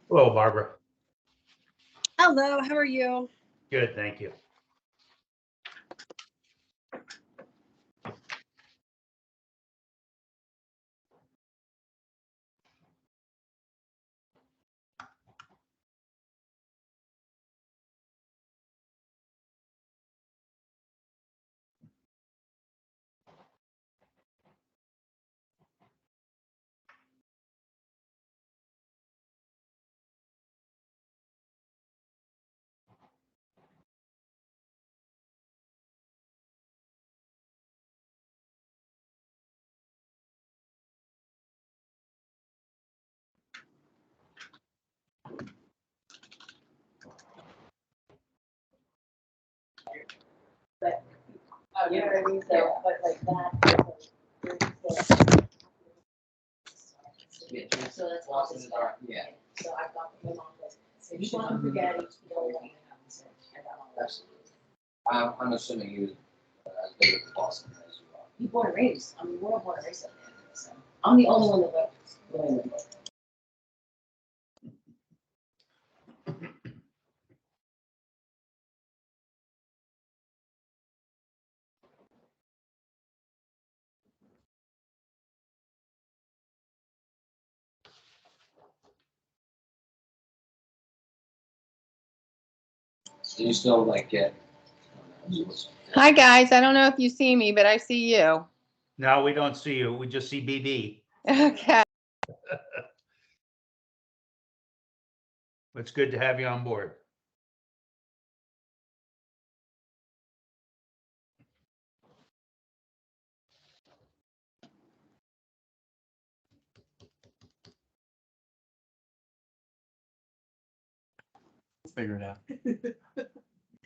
Hello, Barbara. Hello, how are you? Good, thank you. But, you know what I mean? So, but like that. So that's awesome. Yeah. So I thought my mom was, so you want to forget each the only one you have to say. I got all that. I'm assuming he was as big of a Boston as you are. You born and raised, I mean, we're all born and raised up there, so. I'm the only one that votes. So you still like get. Hi, guys. I don't know if you see me, but I see you. No, we don't see you. We just see BB. Okay. It's good to have you on board. Figure it out.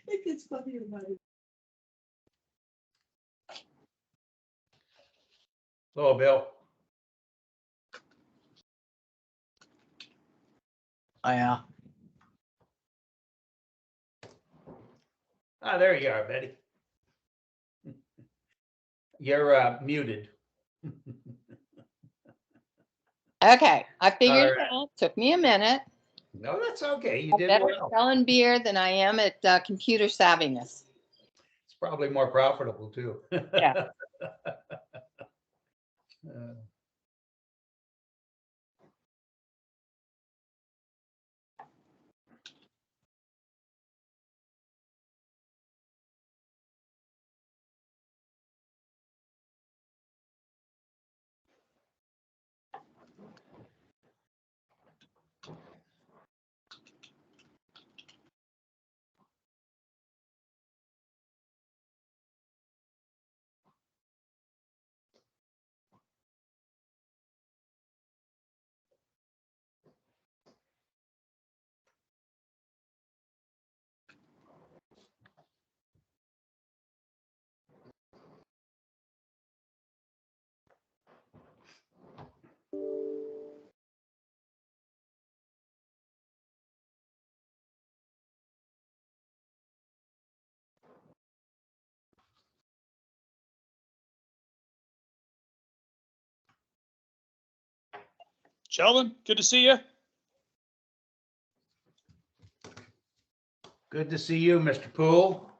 It gets funny about it. Hello, Bill. Oh, yeah. Ah, there you are, Betty. You're muted. Okay. I figured All it right. out. Took me a minute. No, that's okay. You I'm did better well. at selling beer than I am at computer savviness. It's probably more profitable too. Yeah. Uh, Sheldon, good to see you. Good to see you, Mr. Poole.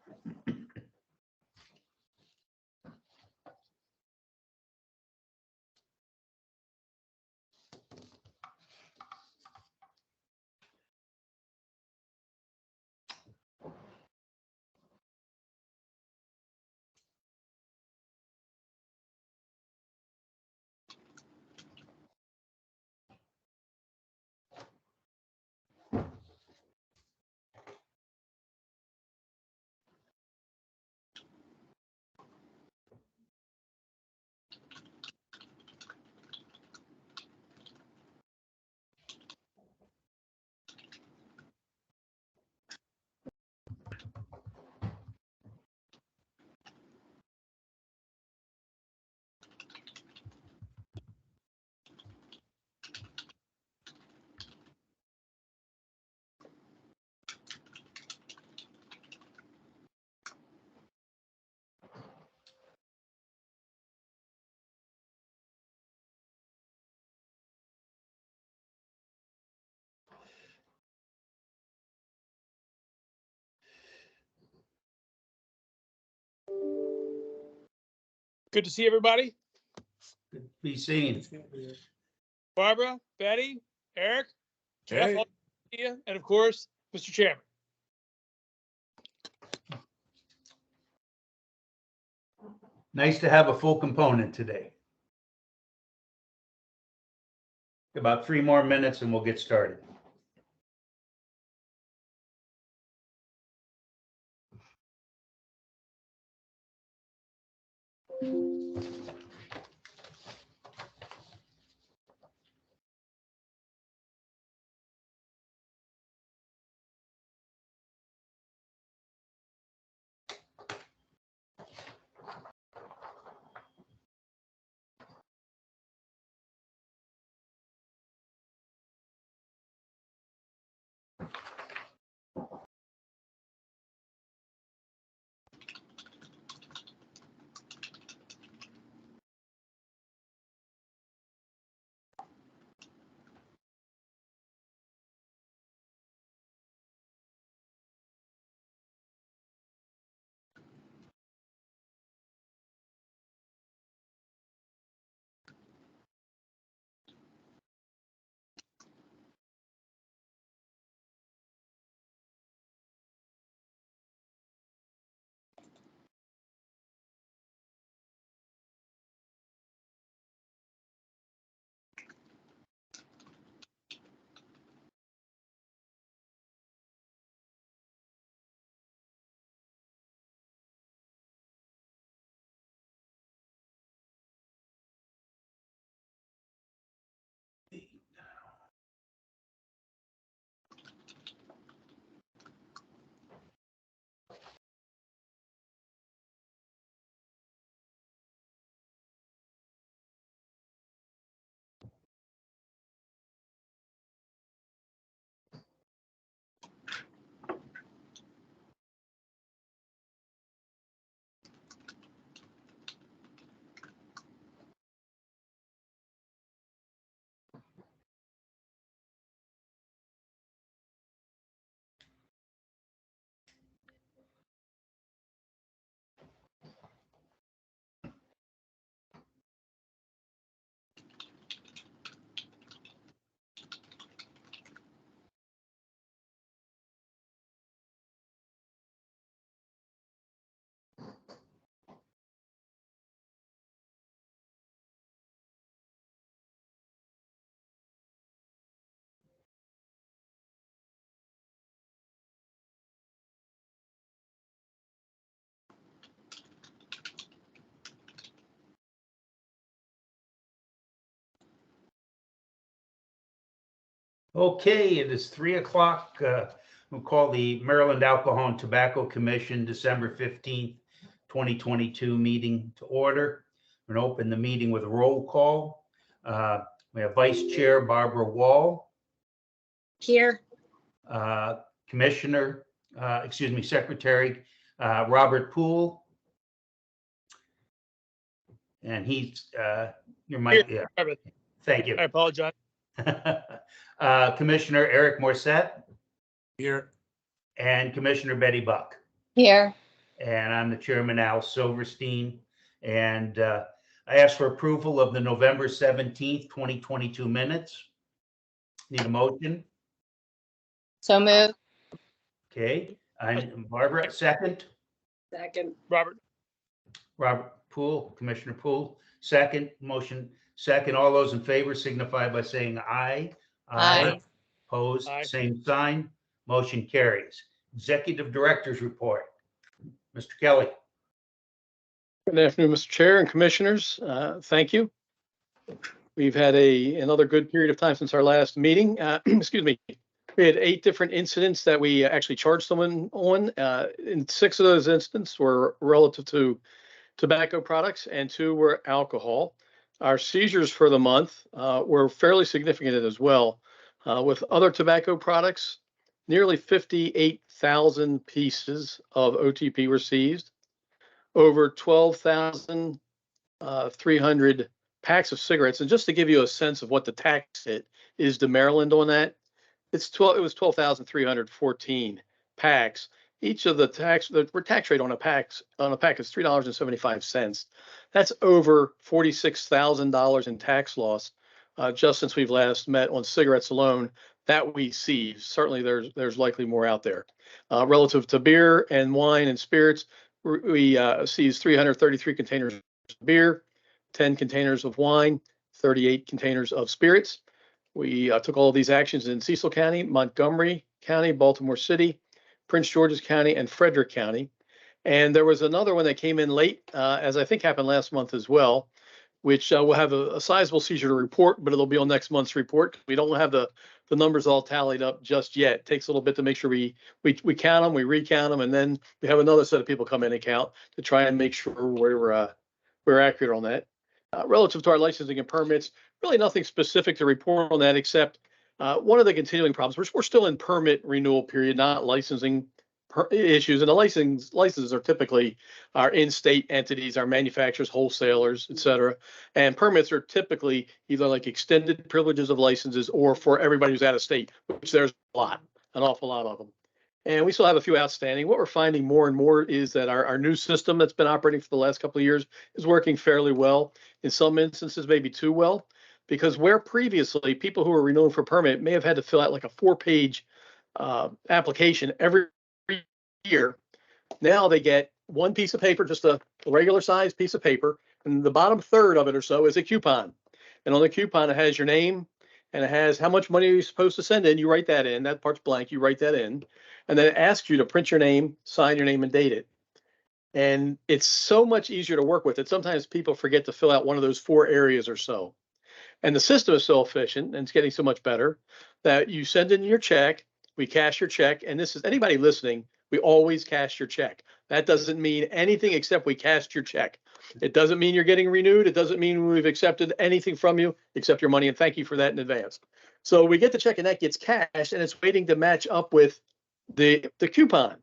Good to see everybody. Good to be seen. Barbara, Betty, Eric, Jeff, all to see you, and of course, Mr. Chairman. Nice to have a full component today. About 3 more minutes and we'll get started. Okay, it is 3 o'clock. We'll call the Maryland Alcohol and Tobacco Commission December 15th, 2022 meeting to order. We're going to open the meeting with a roll call. We have Vice Chair Barbara Wall, Here. Secretary Robert Poole. And he's, your mic, yeah, thank you. I apologize. Commissioner Eric Morset Here. and Commissioner Betty Buck. Here. And I'm the chairman, Al Silverstein. And I ask for approval of the November 17th, 2022 minutes. Need a motion? So moved. Okay, I'm Barbara, second. Second. Robert. Robert Poole, Commissioner Poole, second. Motion second. All those in favor signify by saying aye. Aye. Opposed, Aye. same sign. Motion carries. Executive Director's Report. Mr. Kelly. Good afternoon, Mr. Chair and Commissioners. Thank you. We've had another good period of time since our last meeting. Excuse me. We had 8 different incidents that we actually charged someone on. And 6 of those incidents were relative to tobacco products and 2 were alcohol. Our seizures for the month were fairly significant as well. With other tobacco products, nearly 58,000 pieces of OTP were seized. Over 12,300 packs of cigarettes. And just to give you a sense of what the tax hit is to Maryland on that, it was 12,314 packs. each of the tax rate on a pack is $3.75. That's over $46,000 in tax loss just since we've last met on cigarettes alone that we see. Certainly there's likely more out there. Relative to beer and wine and spirits, we seized 333 containers of beer, 10 containers of wine, 38 containers of spirits. We took all of these actions in Cecil County, Montgomery County, Baltimore City, Prince George's County, and Frederick County. And there was another one that came in late, as I think happened last month as well, which will have a sizable seizure to report, but it'll be on next month's report. We don't have the numbers all tallied up just yet. It takes a little bit to make sure we count them, we recount them, and then we have another set of people come in and count to try and make sure we're accurate on that. Relative to our licensing and permits, really nothing specific to report on that, except one of the continuing problems. We're still in permit renewal period, not licensing issues. And the licenses are typically our in-state entities, our manufacturers, wholesalers, et cetera. And permits are typically either like extended privileges of licenses or for everybody who's out of state, which there's an awful lot of them. And we still have a few outstanding. What we're finding more and more is that our new system that's been operating for the last couple of years is working fairly well. In some instances, maybe too well, because where previously people who were renewing for permit may have had to fill out like a 4-page application every year, now they get one piece of paper, just a regular size piece of paper, and the bottom third of it or so is a coupon. And on the coupon, it has your name and it has how much money are you supposed to send in. You write that in. That part's blank. You write that in. And then it asks you to print your name, sign your name, and date it. And it's so much easier to work with that sometimes people forget to fill out one of those 4 areas or so. And the system is so efficient and it's getting so much better that you send in your check, we cash your check. And this is anybody listening, we always cash your check. That doesn't mean anything except we cashed your check. It doesn't mean you're getting renewed. It doesn't mean we've accepted anything from you except your money. And thank you for that in advance. So we get the check and that gets cashed and it's waiting to match up with the coupon.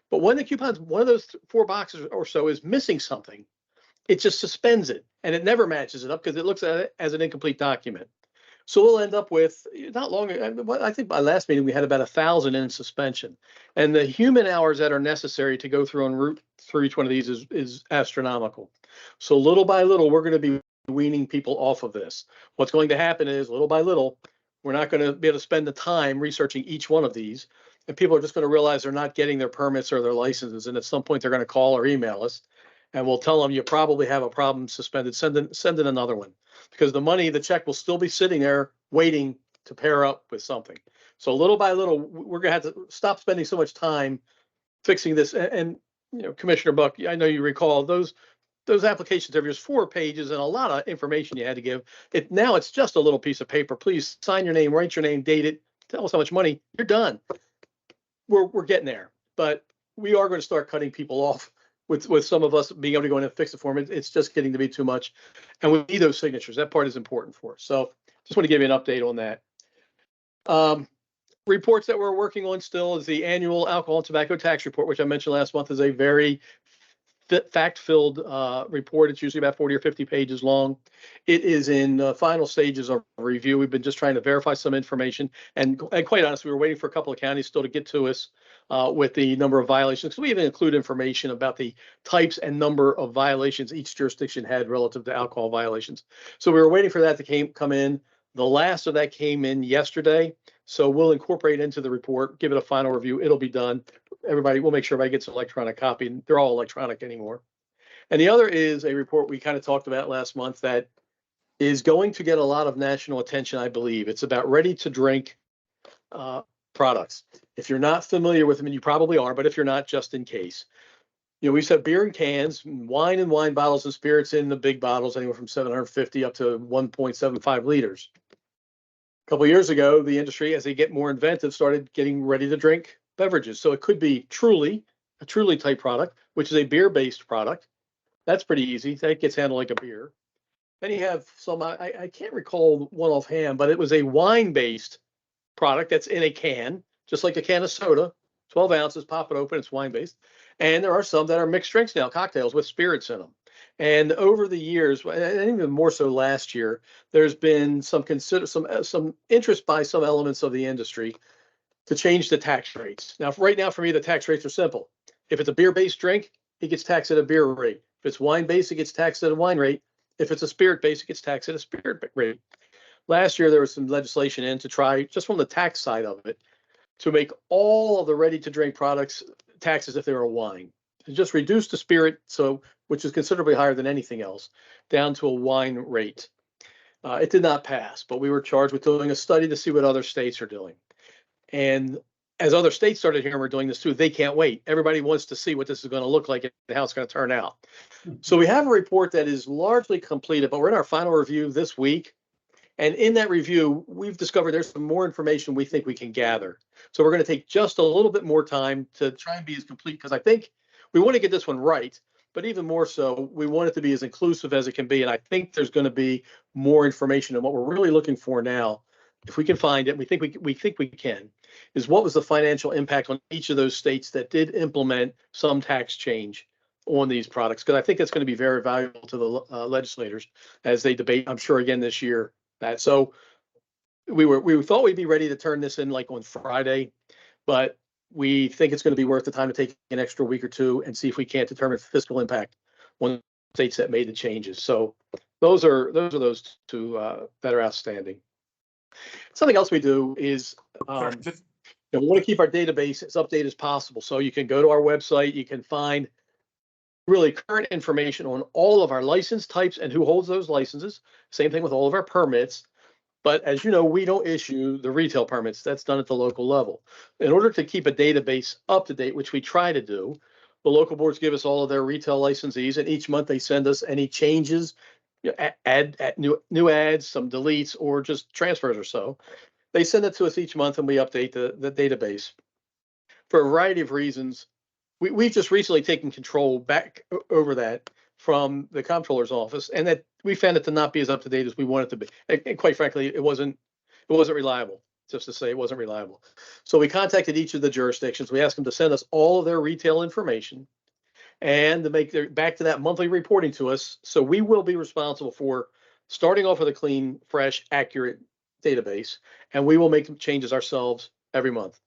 But when the coupon's one of those 4 boxes or so is missing something, it just suspends it and it never matches it up because it looks at it as an incomplete document. So we'll end up with not long. I think by last meeting we had about 1,000 in suspension, and the human hours that are necessary to go through and root through each one of these is astronomical. So little by little, we're going to be weaning people off of this. What's going to happen is little by little, we're not going to be able to spend the time researching each one of these, and people are just going to realize they're not getting their permits or their licenses, and at some point they're going to call or email us. And we'll tell them you probably have a problem suspended. Send in another one, because the check will still be sitting there waiting to pair up with something. So little by little, we're going to have to stop spending so much time fixing this. And you know, Commissioner Buck, I know you recall those applications. There was 4 pages and a lot of information you had to give. Now it's just a little piece of paper. Please sign your name, write your name, date it, tell us how much money. You're done. We're getting there, but we are going to start cutting people off. With some of us being able to go in and fix it for them, it's just getting to be too much. And we need those signatures. That part is important for us. So just want to give you an update on that. Reports that we're working on still is the annual alcohol and tobacco tax report, which I mentioned last month is a very fact-filled report. It's usually about 40 or 50 pages long. It is in final stages of review. We've been just trying to verify some information. And quite honestly, we were waiting for a couple of counties still to get to us with the number of violations. So we even include information about the types and number of violations each jurisdiction had relative to alcohol violations. So we were waiting for that to come in. The last of that came in yesterday. So we'll incorporate into the report, give it a final review. It'll be done. We'll make sure everybody gets an electronic copy. They're all electronic anymore. And the other is a report we kind of talked about last month that is going to get a lot of national attention, I believe. It's about ready-to-drink products. If you're not familiar with them, and you probably are, but if you're not, just in case. You know, we said beer in cans, wine and wine bottles, and spirits in the big bottles, anywhere from 750 up to 1.75 liters. A couple of years ago, the industry, as they get more inventive, started getting ready-to-drink beverages. So it could be a Truly type product, which is a beer-based product. That's pretty easy. That gets handled like a beer. Then you have some, I can't recall one offhand, but it was a wine-based product that's in a can, just like a can of soda, 12 ounces, pop it open, it's wine-based. And there are some that are mixed drinks now, cocktails with spirits in them. And over the years, and even more so last year, there's been some interest by some elements of the industry to change the tax rates. Now, right now, for me, the tax rates are simple. If it's a beer-based drink, it gets taxed at a beer rate. If it's wine-based, it gets taxed at a wine rate. If it's a spirit-based, it gets taxed at a spirit rate. Last year, there was some legislation in to try, just from the tax side of it, to make all of the ready-to-drink products taxes if they were a wine. To just reduce the spirit, which is considerably higher than anything else, down to a wine rate. It did not pass, but we were charged with doing a study to see what other states are doing. And as other states started hearing we're doing this too, they can't wait. Everybody wants to see what this is going to look like and how it's going to turn out. So we have a report that is largely completed, but we're in our final review this week. And in that review, we've discovered there's some more information we think we can gather. So we're going to take just a little bit more time to try and be as complete, because I think we want to get this one right, but even more so, we want it to be as inclusive as it can be. And I think there's going to be more information. And what we're really looking for now, if we can find it, we think we can, is what was the financial impact on each of those states that did implement some tax change on these products? Because I think that's going to be very valuable to the legislators as they debate, I'm sure, again this year. So we thought we'd be ready to turn this in like on Friday, but we think it's going to be worth the time to take an extra week or two and see if we can't determine fiscal impact on states that made the changes. So those are those two that are outstanding. Something else we do is we want to keep our database as updated as possible. So you can go to our website, you can find really current information on all of our license types and who holds those licenses. Same thing with all of our permits. But as you know, we don't issue the retail permits. That's done at the local level. In order to keep a database up to date, which we try to do, the local boards give us all of their retail licensees, and each month they send us any changes, add new ads, some deletes, or just transfers or so. They send it to us each month, and we update the database. For a variety of reasons, we've just recently taken control back over that from the comptroller's office, and that we found it to not be as up to date as we want it to be. And quite frankly, it wasn't reliable. Just to say, it wasn't reliable. So we contacted each of the jurisdictions. We asked them to send us all of their retail information and to make their back to that monthly reporting to us. So we will be responsible for starting off with a clean, fresh, accurate database, and we will make changes ourselves every month.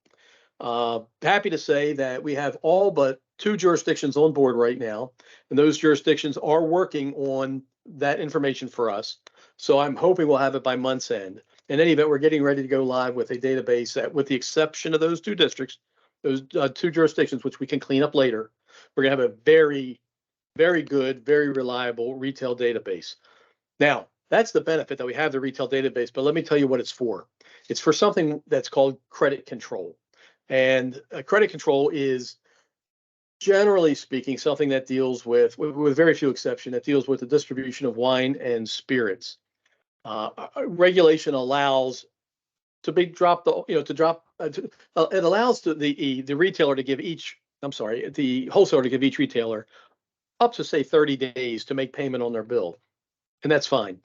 Happy to say that we have all but 2 jurisdictions on board right now, and those jurisdictions are working on that information for us. So I'm hoping we'll have it by month's end. In any event, we're getting ready to go live with a database that, with the exception of those 2 districts, those 2 jurisdictions, which we can clean up later, we're going to have a very, very good, very reliable retail database. Now, that's the benefit that we have the retail database, but let me tell you what it's for. It's for something that's called credit control. And credit control is, generally speaking, something that deals with very few exceptions, that deals with the distribution of wine and spirits. Regulation allows it allows the retailer to give the wholesaler to give each retailer up to, say, 30 days to make payment on their bill. And that's fine.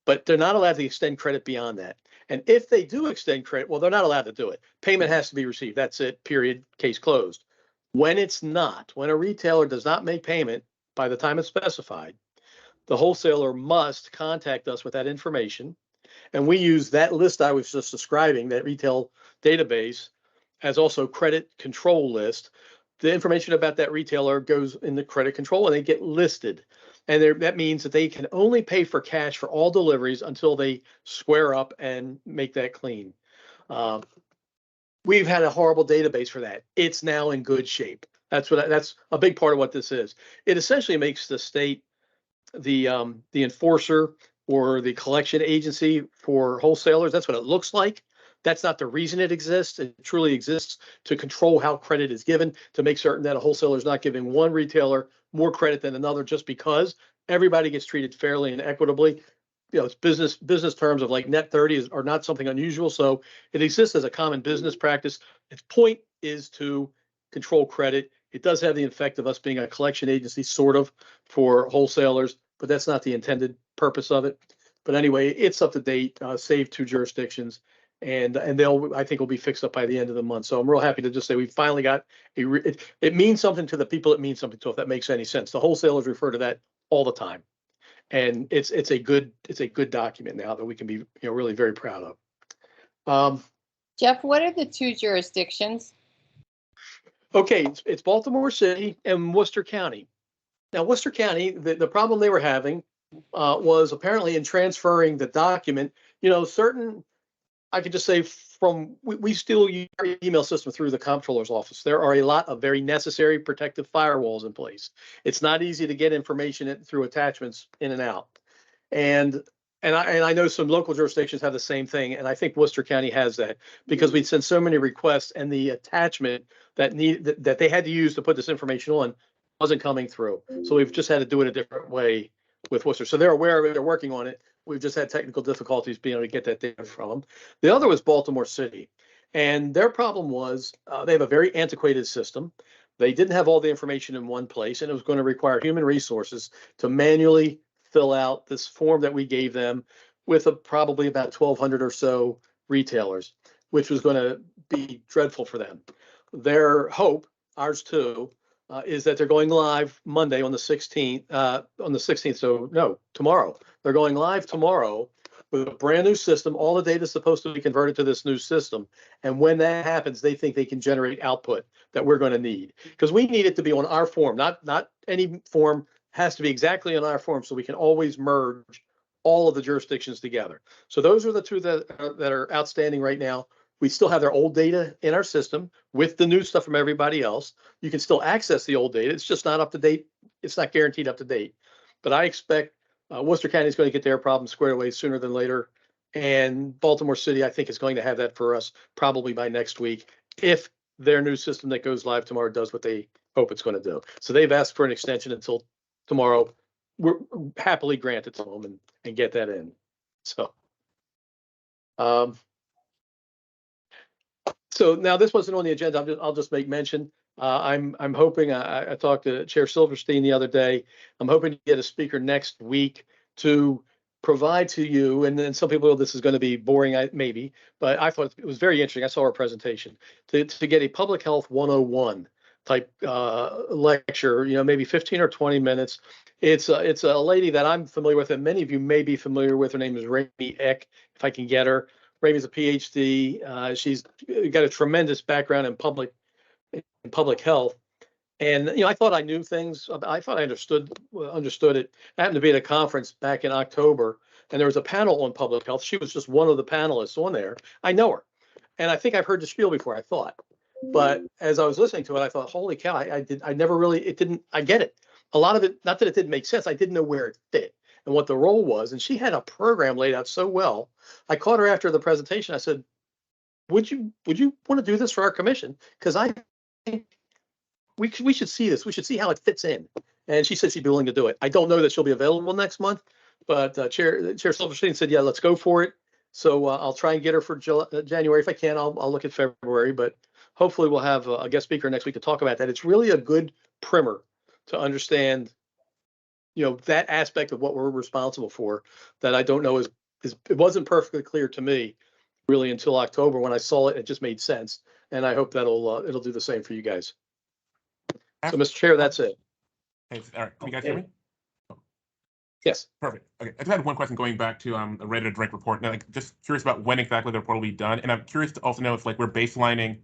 But they're not allowed to extend credit beyond that. And if they do extend credit, well, they're not allowed to do it. Payment has to be received. That's it, period, case closed. When a retailer does not make payment by the time it's specified, the wholesaler must contact us with that information. And we use that list I was just describing, that retail database, as also credit control list. The information about that retailer goes in the credit control and they get listed. And that means that they can only pay for cash for all deliveries until they square up and make that clean. We've had a horrible database for that. It's now in good shape. That's a big part of what this is. It essentially makes the state the enforcer or the collection agency for wholesalers. That's what it looks like. That's not the reason it exists. It truly exists to control how credit is given, to make certain that a wholesaler is not giving one retailer more credit than another just because. Everybody gets treated fairly and equitably. It's business terms of like net 30 are not something unusual. So it exists as a common business practice. Its point is to control credit. It does have the effect of us being a collection agency, sort of, for wholesalers, but that's not the intended purpose of it. But anyway, it's up to date, save 2 jurisdictions, and I think will be fixed up by the end of the month. So I'm real happy to just say we finally got it means something to the people it means something to, if that makes any sense. The wholesalers refer to that all the time, and it's a good document now that we can be really very proud of. Jeff, what are the two jurisdictions? Okay, it's Baltimore City and Worcester County. Now, Worcester County, the problem they were having was apparently in transferring the document, certain, I could just say we still use our email system through the comptroller's office. There are a lot of very necessary protective firewalls in place. It's not easy to get information through attachments in and out. And I know some local jurisdictions have the same thing, and I think Worcester County has that because we'd sent so many requests, and the attachment that they had to use to put this information on wasn't coming through. So we've just had to do it a different way with Worcester. So they're aware of it, they're working on it. We've just had technical difficulties being able to get that data from them. The other was Baltimore City, and their problem was they have a very antiquated system. They didn't have all the information in one place, and it was going to require human resources to manually fill out this form that we gave them with probably about 1,200 or so retailers, which was going to be dreadful for them. Their hope, ours too, is that they're going live Monday on the 16th. So no, tomorrow. They're going live tomorrow with a brand new system. All the data is supposed to be converted to this new system. And when that happens, they think they can generate output that we're going to need, because we need it to be on our form, not any form. Has to be exactly on our form, so we can always merge all of the jurisdictions together. So those are the two that are outstanding right now. We still have their old data in our system with the new stuff from everybody else. You can still access the old data. It's just not up to date. It's not guaranteed up to date. But I expect Worcester County is going to get their problem squared away sooner than later. And Baltimore City, I think, is going to have that for us probably by next week, if their new system that goes live tomorrow does what they hope it's going to do. So they've asked for an extension until tomorrow. We're happily granted to them and get that in. So, so now this wasn't on the agenda. I'll just make mention. I'm hoping. I talked to Chair Silverstein the other day. I'm hoping to get a speaker next week to provide to you. And then some people, this is going to be boring, maybe, but I thought it was very interesting. I saw her presentation to get a public health 101 type lecture, maybe 15 or 20 minutes. It's a lady that I'm familiar with, and many of you may be familiar with. Her name is Rami Eck, if I can get her. Rami's a PhD. She's got a tremendous background in public health. And I thought I knew things. I thought I understood it. I happened to be at a conference back in October, and there was a panel on public health. She was just one of the panelists on there. I know her, and I think I've heard the spiel before. I thought. But as I was listening to it, I thought, holy cow, I get it. A lot of it, not that it didn't make sense, I didn't know where it fit and what the role was. And she had a program laid out so well. I caught her after the presentation. I said, would you want to do this for our commission? Because I think we should see this. We should see how it fits in. And she said she'd be willing to do it. I don't know that she'll be available next month, but Chair Silverstein said, yeah, let's go for it. So I'll try and get her for January. If I can, I'll look at February, but hopefully we'll have a guest speaker next week to talk about that. It's really a good primer to understand, that aspect of what we're responsible for that I don't know is it wasn't perfectly clear to me really until October when I saw it. It just made sense. And I hope it'll do the same for you guys. So, Mr. Chair, that's it. Hey, all right. Can you guys hear me? Yes. Perfect. Okay. I just had one question going back to the Ready to Drink report. Now, just curious about when exactly the report will be done. And I'm curious to also know if we're baselining,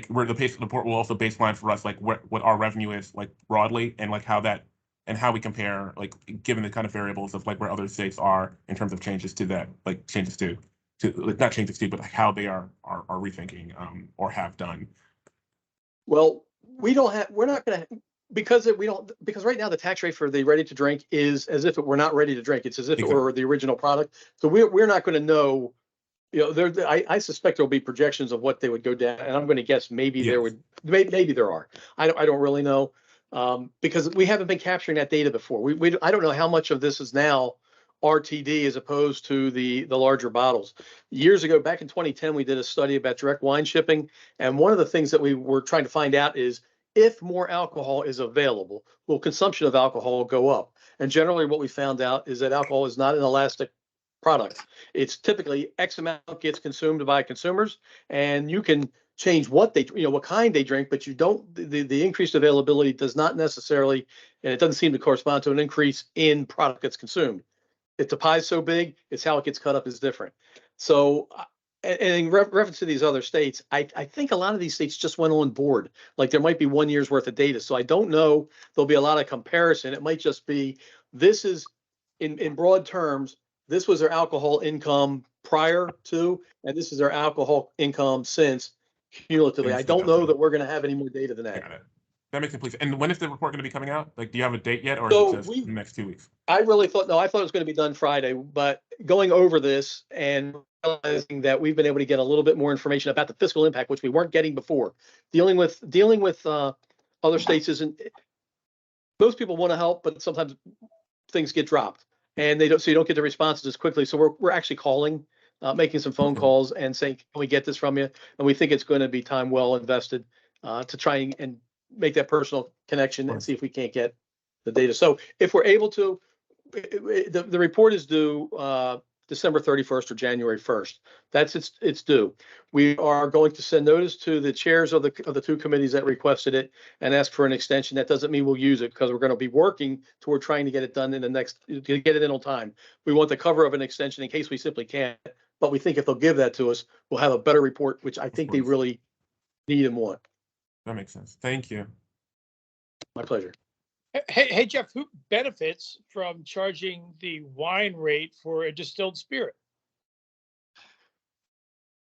where the pace of the report will also baseline for us, what our revenue is broadly, and how we compare, given the kind of variables of where other states are in terms of changes to that, not changes to, but how they are rethinking or have done. Well, we're not going to, because right now the tax rate for the ready to drink is as if it were not ready to drink. It's as if it were the original product. So we're not going to know, I suspect there'll be projections of what they would go down, and I'm going to guess maybe there are. I don't really know, because we haven't been capturing that data before. I don't know how much of this is now RTD as opposed to the larger bottles. Years ago, back in 2010, we did a study about direct wine shipping, and one of the things that we were trying to find out is if more alcohol is available, will consumption of alcohol go up? And generally what we found out is that alcohol is not an elastic product. It's typically X amount gets consumed by consumers, and you can change what kind they drink, but you don't, the increased availability does not necessarily, and it doesn't seem to correspond to an increase in product that's consumed. If the pie is so big, it's how it gets cut up is different. So and in reference to these other states, I think a lot of these states just went on board. Like there might be 1 year's worth of data. So I don't know, there'll be a lot of comparison. It might just be, this is in broad terms, this was their alcohol income prior to, and this is their alcohol income since cumulatively. I don't know that we're going to have any more data than that. Got it. That makes complete sense. And when is the report going to be coming out? Like, do you have a date yet, or So is it just the next 2 weeks? I really thought, no, I thought it was going to be done Friday, but going over this and realizing that we've been able to get a little bit more information about the fiscal impact, which we weren't getting before. Dealing with other states isn't, most people want to help, but sometimes things get dropped and so you don't get the responses as quickly. So we're actually calling, making some phone calls and saying, can we get this from you? And we think it's going to be time well invested to try and make that personal connection and see if we can't get the data. So if we're able to, the report is due December 31st or January 1st. That's it's due. We are going to send notice to the chairs of the two committees that requested it and ask for an extension. That doesn't mean we'll use it because we're going to be working toward trying to get it done in to get it in on time. We want the cover of an extension in case we simply can't, but we think if they'll give that to us, we'll have a better report, which I think they really need and want. That makes sense. Thank you. My pleasure. Hey, Jeff, who benefits from charging the wine rate for a distilled spirit?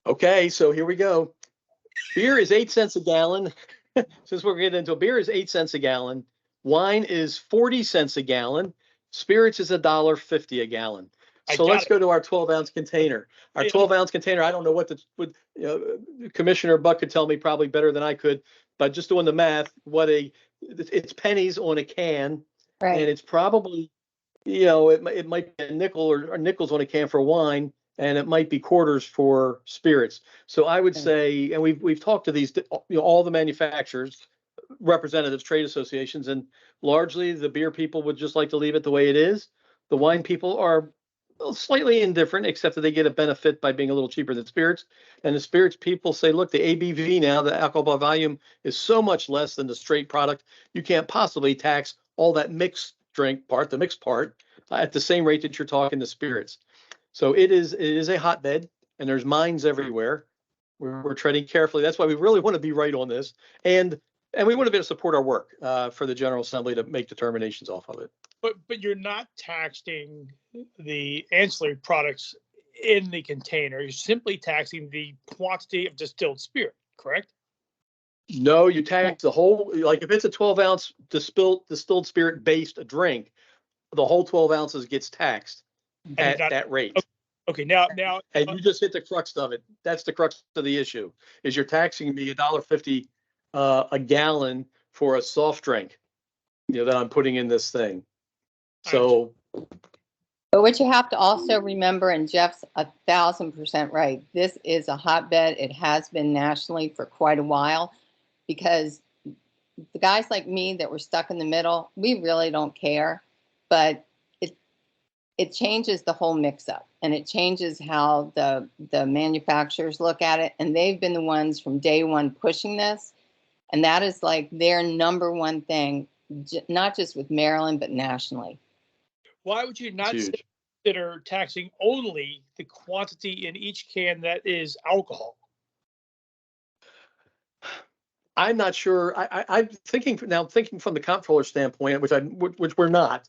Okay, so here we go. Beer is 8 cents a gallon. Since we're getting into beer is 8 cents a gallon. Wine is 40 cents a gallon. Spirits is $1.50 a gallon. So let's go to our 12-ounce container. Our 12-ounce container, I don't know what Commissioner Buck could tell me probably better than I could, but just doing the math, it's pennies on a can, Right. and it's probably, it might be a nickel or nickels on a can for wine, and it might be quarters for spirits. So I would say, and we've talked to these, all the manufacturers, representatives, trade associations, and largely the beer people would just like to leave it the way it is. The wine people are slightly indifferent, except that they get a benefit by being a little cheaper than spirits. And the spirits people say, look, the ABV now, the alcohol by volume, is so much less than the straight product. You can't possibly tax all that mixed drink part, the mixed part, at the same rate that you're talking to spirits. So it is a hotbed, and there's mines everywhere. We're treading carefully. That's why we really want to be right on this. And we want to be able to support our work for the General Assembly to make determinations off of it. But you're not taxing the ancillary products in the container. You're simply taxing the quantity of distilled spirit, correct? No, you tax the whole, like if it's a 12-ounce distilled spirit based drink, the whole 12 ounces gets taxed at that rate. Okay, now. And you just hit the crux of it. That's the crux of the issue, is you're taxing me $1.50 a gallon for a soft drink, that I'm putting in this thing. So. But what you have to also remember, and Jeff's 1,000% right, this is a hotbed. It has been nationally for quite a while, because the guys like me that were stuck in the middle, we really don't care, but it changes the whole mix-up, and it changes how the manufacturers look at it, and they've been the ones from day one pushing this, and that is like their number one thing, not just with Maryland, but nationally. Why would you not consider taxing only the quantity in each can that is alcohol? I'm not sure. I'm thinking from the comptroller standpoint, which we're not,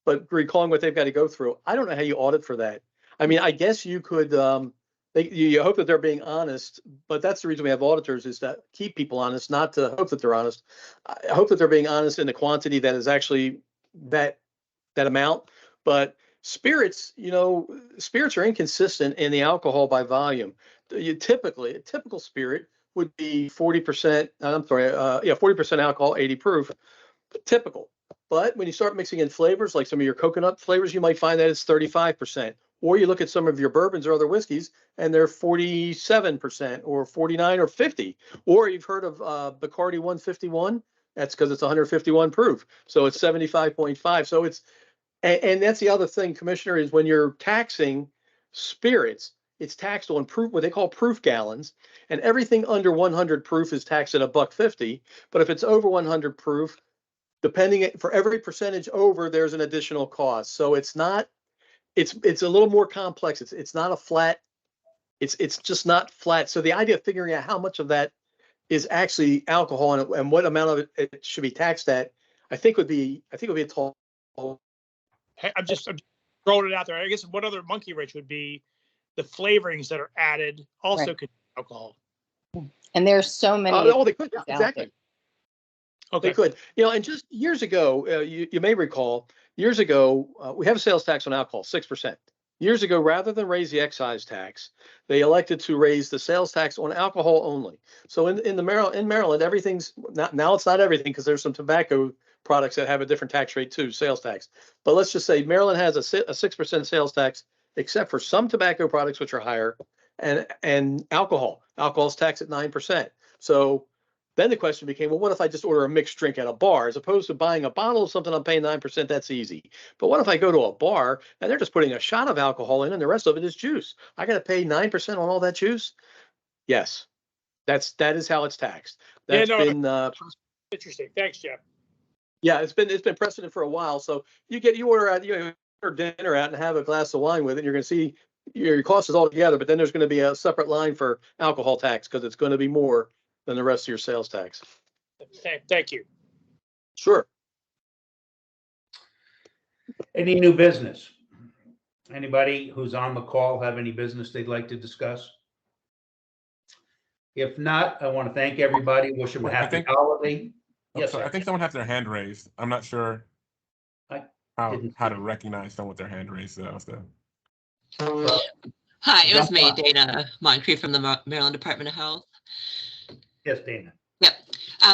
but recalling what they've got to go through. I don't know how you audit for that. I mean, I guess you could. You hope that they're being honest, but that's the reason we have auditors, is to keep people honest, not to hope that they're honest. I hope that they're being honest in the quantity that is actually that amount. But spirits, spirits are inconsistent in the alcohol by volume. Typically, a typical spirit would be 40%. 40% alcohol, 80 proof, typical. But when you start mixing in flavors, like some of your coconut flavors, you might find that it's 35%. Or you look at some of your bourbons or other whiskeys, and they're 47% or 49 or 50. Or you've heard of Bacardi 151. That's because it's 151 proof. So it's 75.5. So it's, and that's the other thing, Commissioner, is when you're taxing spirits, it's taxed on proof, what they call proof gallons, and everything under 100 proof is taxed at $1.50. But if it's over 100 proof, for every percentage over, there's an additional cost. So it's not, it's a little more complex. It's not a flat It's just not flat. So the idea of figuring out how much of that is actually alcohol and what amount of it should be taxed at, I think would be a tall. Hey, I'm just throwing it out there. I guess one other monkey wrench would be the flavorings that are added also Right. contain alcohol. And there's so many. They could, yeah, out exactly. Okay. They could, and just years ago, you may recall, years ago, we have a sales tax on alcohol, 6%. Years ago, rather than raise the excise tax, they elected to raise the sales tax on alcohol only. So in Maryland, everything's now it's not everything because there's some tobacco products that have a different tax rate too, sales tax. But let's just say Maryland has a 6% sales tax, except for some tobacco products which are higher, and alcohol. Alcohol is taxed at 9%. So then the question became, well, what if I just order a mixed drink at a bar as opposed to buying a bottle of something I'm paying 9%? That's easy. But what if I go to a bar and they're just putting a shot of alcohol in and the rest of it is juice? I got to pay 9% on all that juice? Yes, that is how it's taxed. That's been Interesting. Thanks, Jeff. yeah, it's been precedent for a while. So you order dinner out and have a glass of wine with it, and you're going to see your cost is all together, but then there's going to be a separate line for alcohol tax because it's going to be more than the rest of your sales tax. Thank you. Sure. Any new business? Anybody who's on the call have any business they'd like to discuss? If not, I want to thank everybody, wish them a Well, I happy think- holiday. Yes, So I sir. think someone has their hand raised. I'm not sure I how didn't how see to recognize someone with their hand raised. So. Hi, it was me, Jump on. Dana Moncrief from the Maryland Department of Health. Yes, Dana. Yep.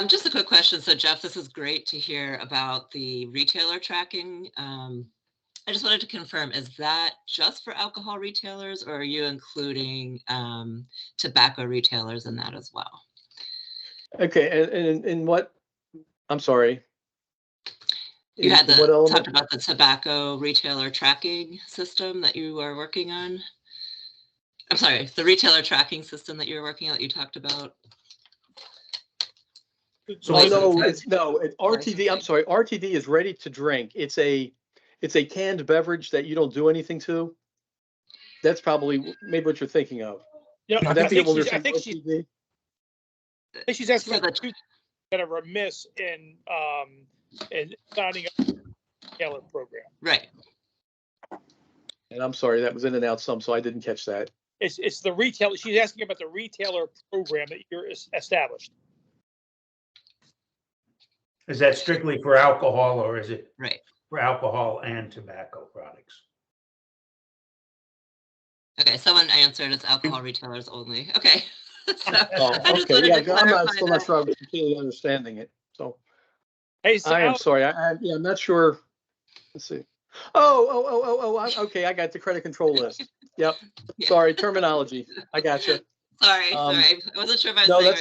Just a quick question. So Jeff, this is great to hear about the retailer tracking. I just wanted to confirm, is that just for alcohol retailers or are you including tobacco retailers in that as well? Okay, and in what? I'm sorry. You had In what element? talked about the tobacco retailer tracking system that you are working on. I'm sorry, the retailer tracking system that you're working on that you talked about. So No, RTD. I'm sorry, RTD is ready to drink. It's a canned beverage that you don't do anything to. That's probably maybe what you're thinking of. Yeah, Would I that be think able to she's, I think she, RTD? I think she's asking So about the- that are remiss in signing up for the retailer program. Right. And I'm sorry, that was in and out some, so I didn't catch that. It's the retailer. She's asking about the retailer program that you're established. Is that strictly for alcohol or is it Right. for alcohol and tobacco products? Okay, someone answered it's alcohol retailers only. Okay. So, Oh, I just okay, wanted yeah, to I'm clarify still not that. sure I'm completely understanding it. So Hey, so I am Alex, sorry. Yeah, I'm not sure. Let's see. Okay, I got the credit control list. Yep. Yeah. Sorry, terminology. I got you. Sorry, Um, sorry. I wasn't sure if I was no, saying that's it